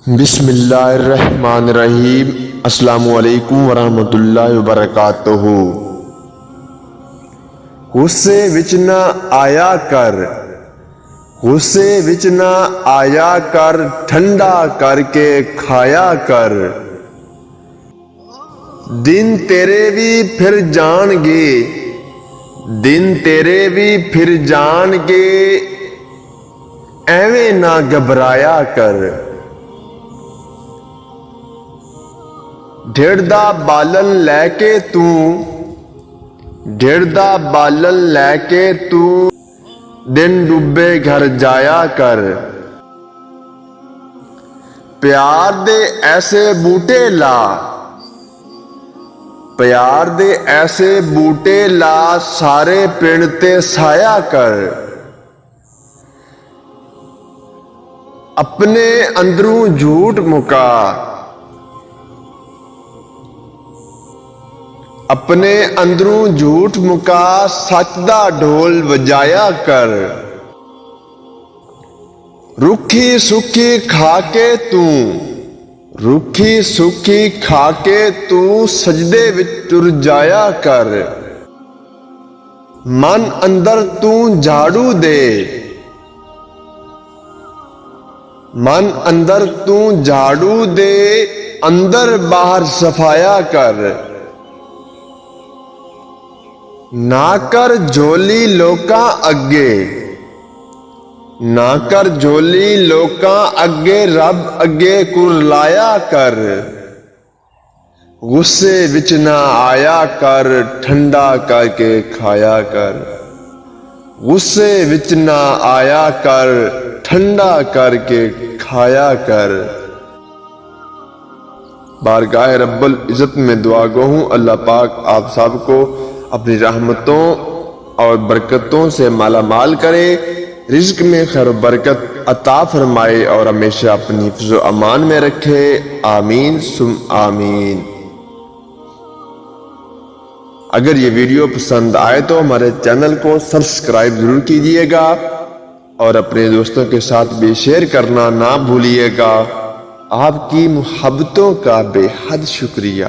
बिस्मिल्लाहिर्रहमानिर्रहीम। अस्सलामुअलैकुम वरहमतुल्लाहि वबरकातुहू। गुस्से विच ना आया कर, गुस्से विच ना आया कर, ठंडा करके खाया कर। दिन तेरे भी फिर जाणगे, दिन तेरे भी फिर जाणगे, एवें ना घबराया कर। ढिड़ दा बालन लैके तू, ढिड़ दा बालन लैके तू, दिन डूबे घर जाया कर। प्यार दे ऐसे बूटे ला, प्यार दे ऐसे बूटे ला, सारे पिंड ते साया कर। अपने अंदरों झूठ मुका, अपने अंदरों झूठ मुका, सच दा ढोल वजाया कर। रूखी सुखी खाके तू, रूखी सुखी खाके तू, सजदे विच टुर जाया कर। मन अंदर तू झाड़ू दे, मन अंदर तू झाड़ू दे, अंदर बाहर सफाया कर। ना कर झोली लोकां अगे, ना कर झोली लोकां अगे, रब अगे कुरलाया कर। गुस्से विच ना आया कर, ठंडा करके खाया कर। गुस्से विच ना आया कर, ठंडा करके खाया कर। बारगाह रब्बुल इज़्ज़त में दुआ गो हूँ, अल्लाह पाक आप सबको अपनी रहमतों और बरकतों से माला माल करे, रिज्क में खैर बरकत अता फरमाए और हमेशा अपनी हिफ्ज़ अमान में रखे। आमीन सुम आमीन। अगर ये वीडियो पसंद आए तो हमारे चैनल को सब्सक्राइब जरूर कीजिएगा और अपने दोस्तों के साथ भी शेयर करना ना भूलिएगा। आपकी मोहब्बतों का बेहद शुक्रिया।